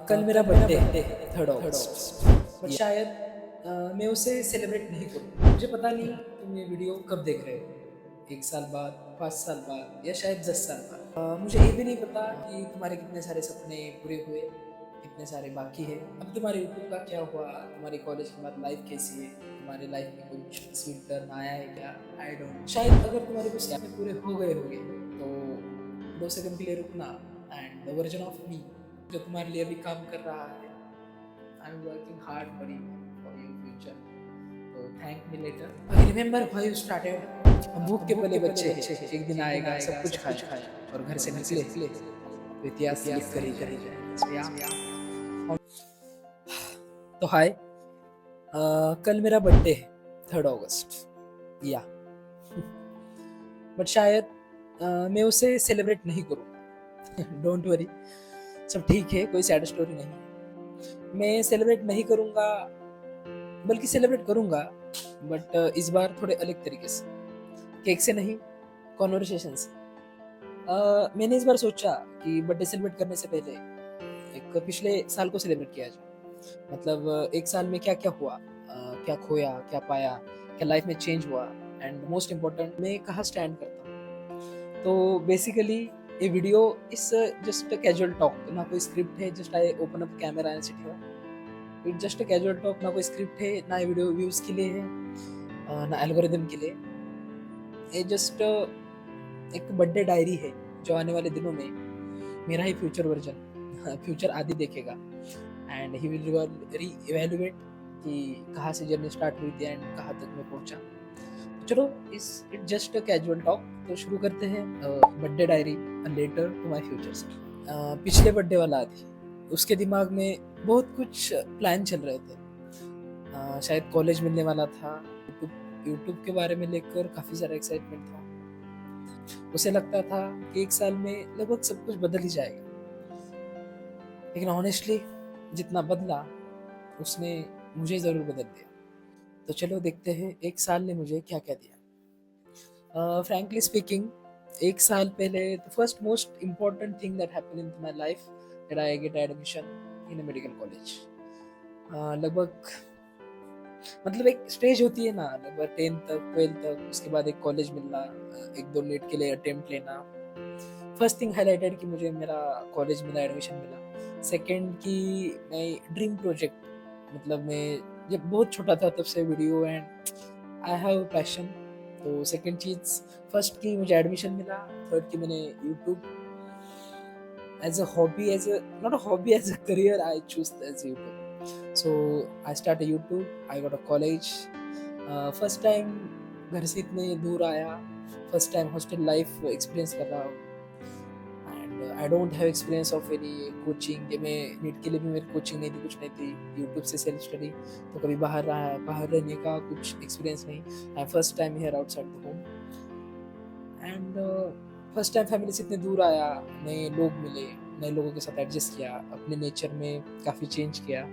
कल मेरा बर्थडे है 3 अगस्त बट शायद मैं उसे सेलिब्रेट नहीं करूँ। मुझे पता नहीं तुम ये वीडियो कब देख रहे हो, 1 साल बाद, 5 साल बाद या शायद 10 साल बाद। मुझे ये भी नहीं पता कि तुम्हारे कितने सारे सपने पूरे हुए, कितने सारे बाकी है। अब तुम्हारे यूट्यूब का क्या हुआ, तुम्हारी कॉलेज के बाद लाइफ कैसी है, तुम्हारे लाइफ में कुछ स्वीट टर्न आया है क्या, आई डोंट। शायद अगर तुम्हारे कुछ सपने पूरे हो गए होंगे तो 2 सेकंड के लिए रुकना and the version of me जो तुम्हारे लिए अभी काम कर रहा है, I am working hard for you, for your future, तो thank me later. I remember why you started. हम भूख के पले बच्चे हैं, एक दिन आएगा सब कुछ खाए और घर से निकले तो इतिहास लिख कर ही जाए। So, yeah. तो हाय, कल मेरा बर्थडे है 3 अगस्त या बट शायद मैं उसे सेलिब्रेट नहीं करूँ। डोंट वरी, सब ठीक है, कोई सैड स्टोरी नहीं है। मैं सेलिब्रेट नहीं करूँगा, बल्कि सेलिब्रेट करूँगा बट इस बार थोड़े अलग तरीके से। केक से नहीं, कॉन्वर्सेशन से। मैंने इस बार सोचा कि बर्थडे सेलिब्रेट करने से पहले एक पिछले साल को सेलिब्रेट किया जाए। मतलब 1 साल में क्या क्या हुआ, क्या खोया, क्या पाया, क्या लाइफ में चेंज हुआ एंड मोस्ट इम्पोर्टेंट मैं कहाँ स्टैंड करता हूँ। तो बेसिकली ये वीडियो इस जस्ट कैजुअल टॉक, ना कोई स्क्रिप्ट है, just I open up camera and sit here. It just casual talk, ना कोई स्क्रिप्ट है, ना ये वीडियो व्यूज के लिए है, ना एल्गोरिदम के लिए। ये जस्ट एक बर्थडे डायरी है जो आने वाले दिनों में मेरा ही फ्यूचर वर्जन फ्यूचर आदि देखेगा एंड ही विल री इवेल्युएट कि कहाँ से जर्नी स्टार्ट हुई थी एंड कहाँ तक मैं पहुँचा। चलो, इस इट जस्ट कैजुअल टॉक, तो शुरू करते हैं birthday diary letter to my future से। पिछले बर्थडे वाला आदि, उसके दिमाग में बहुत कुछ प्लान चल रहे थे। शायद कॉलेज मिलने वाला था, यूट्यूब के बारे में लेकर काफ़ी सारा एक्साइटमेंट था। उसे लगता था कि 1 साल में लगभग सब कुछ बदल ही जाएगा, लेकिन ऑनेस्टली जितना बदला उसने मुझे ज़रूर बदल दिया। तो चलो देखते हैं 1 साल ने मुझे क्या क्या दिया। फ्रैंकली स्पीकिंग, 1 साल पहले the first most important thing that happened in my life that I get admission in a medical college। लगभग मतलब एक स्टेज होती है ना, लगभग 10th तक 12th तक, उसके बाद एक कॉलेज मिलना, 1-2 नीट के लिए अटेम्प्ट लेना। फर्स्ट थिंग हाईलाइटेड कि मुझे मेरा कॉलेज मिला, एडमिशन मिला। सेकंड कि मैं ड्रीम प्रोजेक्ट, मतलब मैं जब बहुत छोटा था तब से video and I have passion. तो सेकंड चीज़, फर्स्ट की मुझे एडमिशन मिला, थर्ड की मैंने YouTube as a hobby, as a not a hobby, as a career I choose as YouTube. So I started YouTube, I got a college, first time घर से इतने दूर आया, first time hostel life experience कर रहा हूँ and I don't have experience of any coaching. कि मैं नीट के लिए भी मेरी कोचिंग नहीं थी, कुछ नहीं थी, यूट्यूब से सेल्फ स्टडी। तो कभी बाहर रहने का कुछ एक्सपीरियंस नहीं। I first time here outside the home and first time family से इतने दूर आया, नए लोग मिले, नए लोगों के साथ एडजस्ट किया, अपने नेचर में काफ़ी चेंज किया।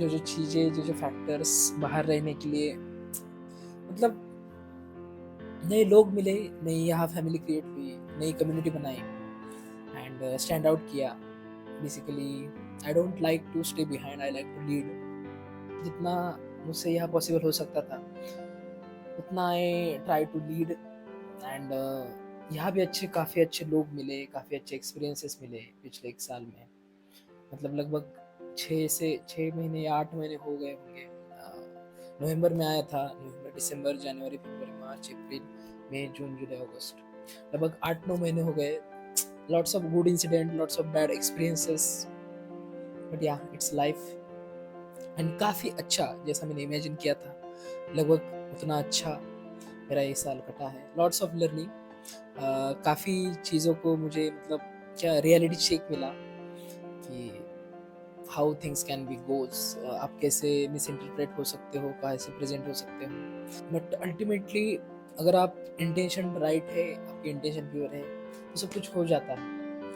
जो चीज़ें, जो फैक्टर्स बाहर रहने के लिए, मतलब नए लोग मिले, नई यहाँ फैमिली क्रिएट हुई, नई कम्युनिटी बनाई एंड स्टैंड आउट किया। Basically I don't like to stay behind, I like to lead. जितना मुझसे यहाँ पॉसिबल हो सकता था उतना I try to lead and यहाँ भी काफ़ी अच्छे लोग मिले, काफ़ी अच्छे एक्सपीरियंसेस मिले पिछले 1 साल में। मतलब लगभग 6 महीने या 8 महीने हो गए होंगे। नवंबर में आया था, नवंबर, दिसंबर, जनवरी, फरवरी, मार्च, अप्रैल, मई, जून, जुलाई, अगस्त, लगभग 8-9 महीने हो गए। Lots of good incident, lots of bad experiences, but या इट्स लाइफ एंड काफ़ी अच्छा जैसा मैंने इमेजिन किया था, लगभग उतना अच्छा मेरा ये साल कटा है। लॉट्स ऑफ लर्निंग, काफ़ी चीज़ों को मुझे, मतलब क्या रियलिटी चेक मिला कि how things can be goals, आप कैसे मिस इंटरप्रेट हो सकते हो, कैसे प्रेजेंट हो सकते हो। बट अल्टीमेटली अगर आप इंटेंशन राइट है, आपकी इंटेंशन प्योर है, तो सब कुछ हो जाता है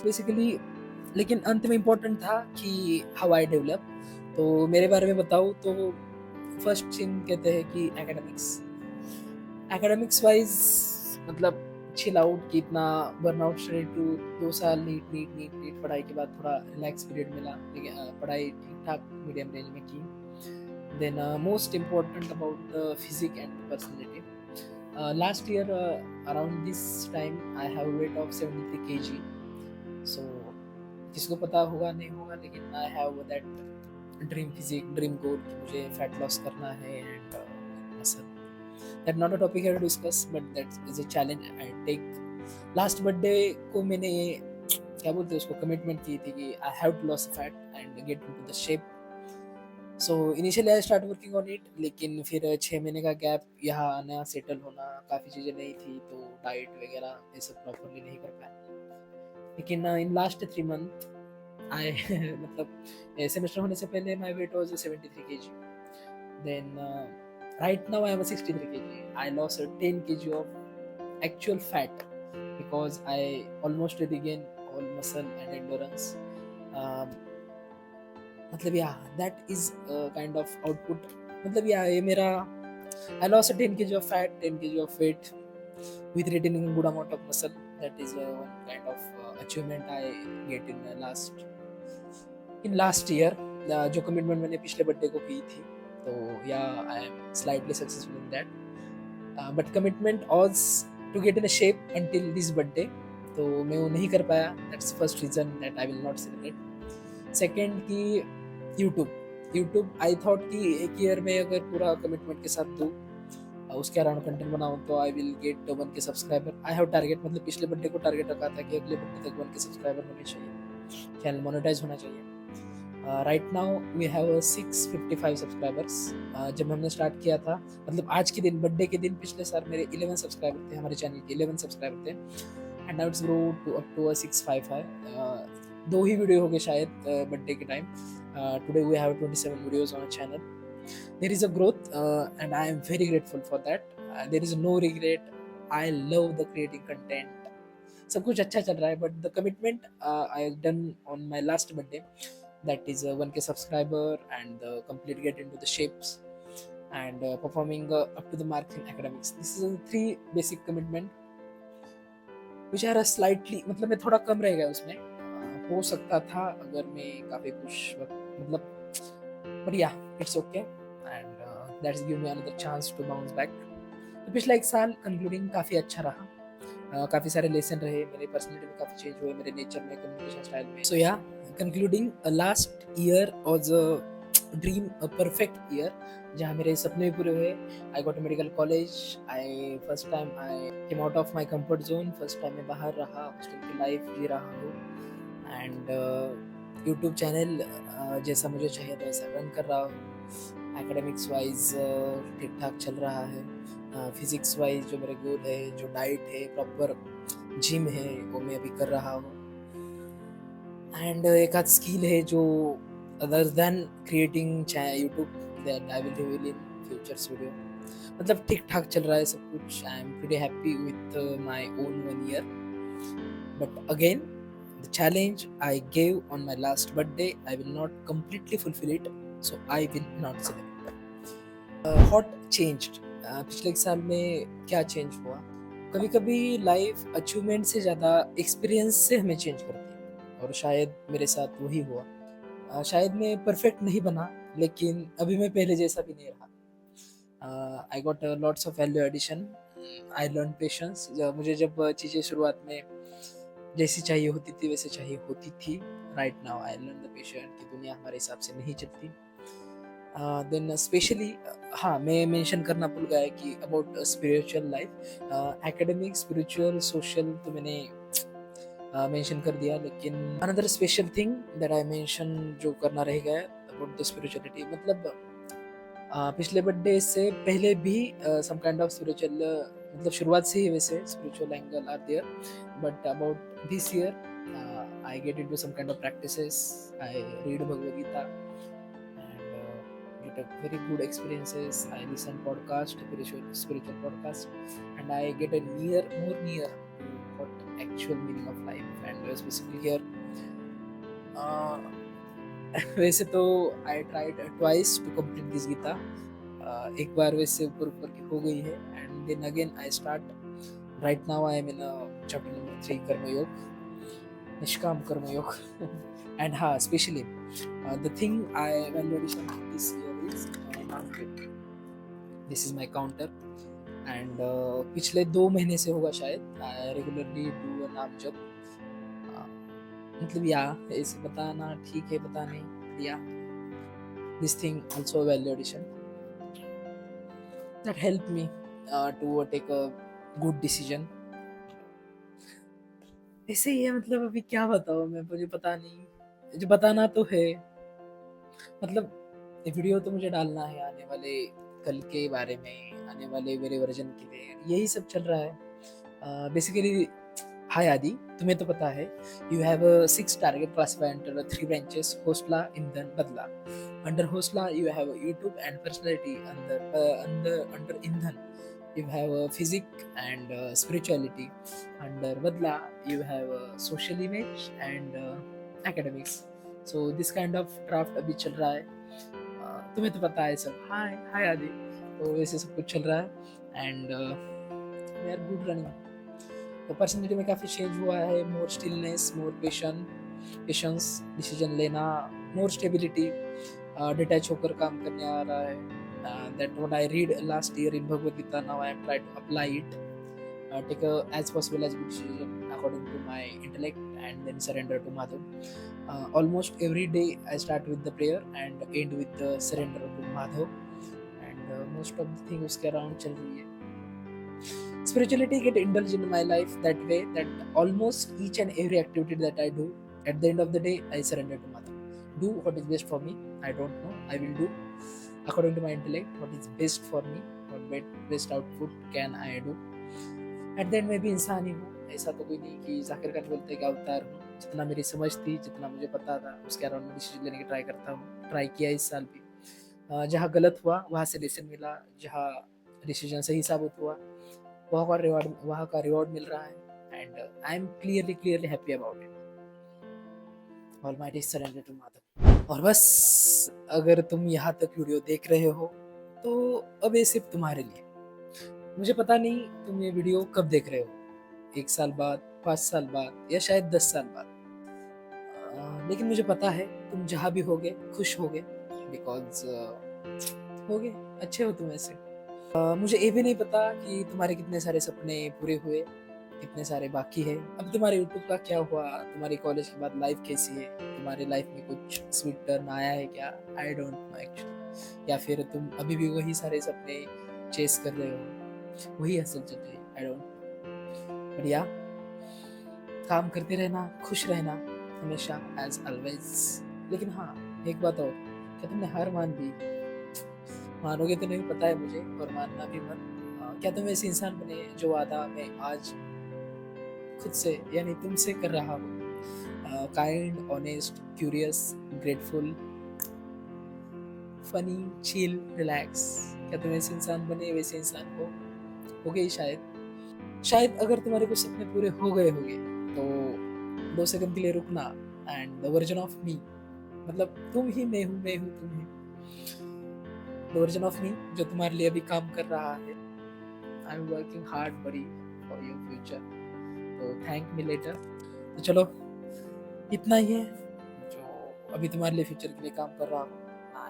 बेसिकली। लेकिन अंत में इम्पोर्टेंट था कि हाउ आई डेवलप। तो मेरे बारे में बताऊँ तो फर्स्ट थिंग कहते हैं कि एकेडमिक्स वाइज, मतलब चिल आउट कि इतना बर्नआउट स्टडी टू 2 साल नीट पढ़ाई के बाद थोड़ा रिलैक्स पीरियड मिला, लेकिन पढ़ाई ठीक-ठाक मीडियम रेंज में की। Then most important about the physique and personality. Last year around this time I have weight of 73 kg. So किसको पता होगा नहीं होगा, लेकिन I have that dream physique, dream goal कि मुझे fat loss करना है and muscle. That not a topic here to discuss, but that is a challenge I take. Last birthday को मैंने क्या बोलते हैं उसको कमिटमेंट की थी कि I have to lose fat and get into the shape. So initially I start working on it, लेकिन फिर 6 महीने का गैप, यहाँ आना, सेटल होना, काफ़ी चीज़ें नहीं थी, तो डाइट वगैरह ये सब प्रॉपरली नहीं कर पाया। लेकिन इन लास्ट 3 मंथ आई मतलब सेमेस्टर होने से पहले my weight was 73 kg. Then right now I am 63 kg. I loss 10 kg of actual fat because I almost regain all muscle and endurance. मतलब या that is kind of output. मतलब या ये मेरा I loss 10 kg of fat, 10 kg of weight with retaining a good amount of muscle. That is one kind of achievement I get in last year. जो commitment मैंने पिछले birthday को की थी, तो yeah I am slightly successful in that. But commitment was to get in a shape until this birthday, तो मैं वो नहीं कर पाया. That's first reason that I will not celebrate. Second कि यूट्यूब आई थॉट कि एक ईयर में अगर पूरा कमिटमेंट के साथ दूँ, उसके अराउंड कंटेंट बनाऊँ, तो I will get 1K subscriber. I have target, मतलब पिछले बर्थडे को टारगेट रखा था कि अगले बर्थडे तक 1K सब्सक्राइबर होने चाहिए, चैनल मोनेटाइज होना चाहिए. Right now we have 655 subscribers. जब हमने स्टार्ट किया था, मतलब आज के दिन, बर्थडे के दिन, पिछले साल मेरे 11 सब्सक्राइबर थे, हमारे चैनल के 11 सब्सक्राइबर थे. And now it's grow to up to 655. 2 ही वीडियो हो गए शायद बर्थडे के time. Today we have 27 videos on channel. There is a growth and I am very grateful for that. There is no regret. I love the creating content. सब कुछ अच्छा चल रहा है, but the commitment I have done on my last birthday, that is 1K subscriber and complete get into the shapes and performing up to the mark in academics. This is 3 basic commitment which are slightly, मतलब मैं थोड़ा कम रह गया उसमें. हो सकता था अगर मैं काफ़ी कुछ मतलब, but yeah, it's okay. And that's give me another chance to bounce back. तो पिछला 1 साल कंक्लूडिंग काफ़ी अच्छा रहा. काफ़ी सारे लेसन रहे, मेरे पर्सनैलिटी में काफ़ी चेंज हुए, मेरे नेचर में, कम्युनिकेशन स्टाइल में. सो या concluding last year was a dream, a perfect year, जहाँ मेरे सपने भी पूरे हुए. I got a medical college. I first time I came out of my comfort zone. First time मैं बाहर रहा, हॉस्टल की लाइफ जी रहा हूँ. एंड यूट्यूब चैनल जैसा मुझे चाहिए था वैसा रन कर रहा हूँ. एकेडमिक्स वाइज ठीक ठाक चल रहा है. फिजिक्स वाइज जो मेरे गोल है, जो डाइट है, प्रॉपर जिम है, वो मैं अभी कर रहा हूँ. एंड एक आध स्किल है जो other than creating YouTube, that I will reveal in futures video. मतलब ठीक ठाक चल रहा है सब कुछ. I am pretty happy with my own 1 year. But again the challenge I gave on my last birthday, I will not completely fulfill it, so I will not celebrate. What changed? पिछले 1 साल में क्या change हुआ? कभी कभी life achievement से ज़्यादा experience से हमें चेंज करती है, और शायद मेरे साथ वही हुआ. शायद मैं परफेक्ट नहीं बना, लेकिन अभी मैं पहले जैसा भी नहीं रहा. I got lots of value addition. I learn patience. मुझे जब चीज़ें शुरुआत में जैसी चाहिए होती थी वैसे चाहिए होती थी. Right now I learn the patient कि दुनिया हमारे हिसाब से नहीं चलती. देन स्पेशली हाँ, मैं मेंशन करना भूल गया कि about spiritual life, academic, spiritual, social तो मैंने मेंशन कर दिया. लेकिन another special thing that I mention जो करना रह गया अबाउट द स्पिरिचुअलिटी, मतलब पिछले बर्थडे से पहले भी सम काइंड ऑफ स्पिरिचुअल, मतलब शुरुआत से ही वैसे spiritual angle are there. But about this year I get into some kind of practices. I read Bhagavad Gita and get a very good experiences. I listen podcast, spiritual podcast, and I get a more near to what actual meaning of life, and specifically here वैसे तो I tried twice to complete this Gita. एक बार वैसे ऊपर ऊपर की हो गई है, and then again I start Right now I am in chapter number 3, Karma Yoga, Nishkam Karma Yoga. And especially the thing I evaluation this year is Namjit. This is my counter. And पिछले 2 महीने से होगा शायद आई regularly do नाम जप. मतलब या ऐसे बताना ठीक है, पता नहीं या this thing also validation that helped me to take a good decision. ऐसे ही है, मतलब अभी क्या बताऊँ मैं, मुझे पता नहीं, जो बताना तो है. मतलब ये वीडियो तो मुझे डालना है आने वाले कल के बारे में, आने वाले मेरे वर्जन के लिए, यही सब चल रहा है बेसिकली. हाय आदि, तुम्हें तो पता है you have 6 target classified under 3 branches: होस्टला, ईंधन, बदला. अंडर होस्टला you have YouTube and personality. Under ईंधन you have physics and spirituality. Under badla you have social image and academics. So this kind of draft अभी चल रहा है. तुम्हें तो पता है सब. हाय हाय आदि. तो वैसे सब कुछ चल रहा है and we are good running. तो पर्सनैलिटी में काफ़ी चेंज हुआ है. More stillness, more patience, decision लेना, मोर स्टेबिलिटी, डिटैच होकर काम करने आ रहा है. That what I read last year in Bhagavad Gita, now I am trying to apply it. Take as possible as good decision according to my intellect and then surrender to Madhav. Almost every day I start with the prayer and end with the surrender to Madhav. And most of the things उसके around चल रही है. Spirituality get indulged in my life that way that almost each and every activity that I do, at the end of the day I surrender to Madhav. Do what is best for me. I don't know. I will do according to my intellect what is best for me, what best output can I do. At the end मैं भी इंसान ही हूँ. ऐसा तो कोई नहीं कि जाकिर खान बोलते कि अवतार हूँ. जितना मेरी समझ थी, जितना मुझे पता था, उसके अराउंड में डिसीजन लेने की ट्राई करता हूँ. ट्राई किया इस साल भी. जहाँ गलत हुआ वहाँ से लेसन मिला, जहाँ डिसीजन सही साबित हुआ वहाँ का रिवॉर्ड मिल रहा है. And I am clearly happy about it. Almighty surrender to Madhav. और बस अगर तुम यहाँ तक वीडियो देख रहे हो तो अब ये सिर्फ तुम्हारे लिए. मुझे पता नहीं तुम ये वीडियो कब देख रहे हो, 1 साल बाद, 5 साल बाद या शायद 10 साल बाद. लेकिन मुझे पता है तुम जहाँ भी होगे खुश होगे, बिकॉज होगे, अच्छे हो तुम ऐसे. मुझे ये भी नहीं पता कि तुम्हारे कितने सारे सपने पूरे हुए, कितने सारे बाकी है. अब तुम्हारे यूट्यूब का क्या हुआ, तुम्हारी कॉलेज के बाद लाइफ कैसी है, तुम्हारे लाइफ में कुछ स्वीट टर्न आया है क्या, आई डोंट नो एक्चुअली. या फिर तुम अभी भी वही सारे सपने चेस कर रहे हो, वही हसल चल रही है, आई डोंट नो. बट या काम करते रहना, खुश रहना हमेशा एज ऑलवेज. लेकिन हाँ एक बात और, क्या तुमने हार मान ली? मानोगे तो नहीं पता है मुझे, और मानना भी मत. क्या तुम ऐसे इंसान बने जो वादा मैं आज खुद से यानी तुमसे कर रहा हूँ. Kind, honest, curious, grateful, funny, chill, relax. क्या तुम ऐसे इंसान बने, वैसे इंसान हो गए शायद. अगर तुम्हारे कुछ सपने पूरे हो गए होंगे तो 2 सेकंड के लिए रुकना. एंड द वर्जन ऑफ मी, मतलब तुम ही मैं हूँ तुम ही. द वर्जन ऑफ मी जो तुम्हारे लिए अभी काम कर रहा है. आई एम वर्किंग हार्ड बड़ी फॉर योर फ्यूचर. तो थैंक मी लेटर. तो चलो इतना ही है जो अभी तुम्हारे लिए फ्यूचर के लिए काम कर रहा हूँ.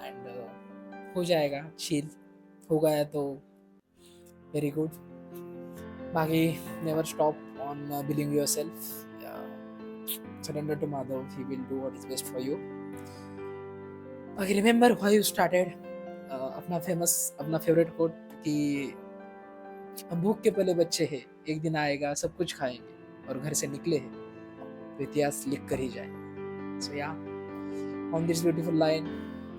एंड हो जाएगा, चिल हो गया तो वेरी गुड. बाकी never stop on believing yourself. Surrender to Madhav, he will do what is best for you. बाकी रिमेंबर व्हाई यू स्टार्टेड. अपना फेवरेट कोट कि हम भूख के पले बच्चे हैं, एक दिन आएगा सब कुछ खाएंगे, और घर से निकले हैं तो इतिहास लिख कर ही जाए. So yeah on this beautiful line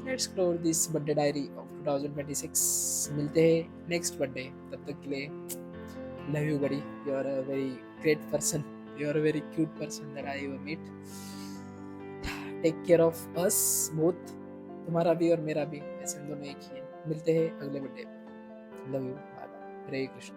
let's close this birthday diary of 2026. मिलते हैं नेक्स्ट बर्थडे. तब तक के लिए love you buddy. You are a very great person, you are a very cute person that I ever meet. Take care of us both, तुम्हारा भी और मेरा भी, ऐसे हम दोनों एक ही हैं. मिलते हैं अगले birthday. Love you. Bye bye. Hare Krishna.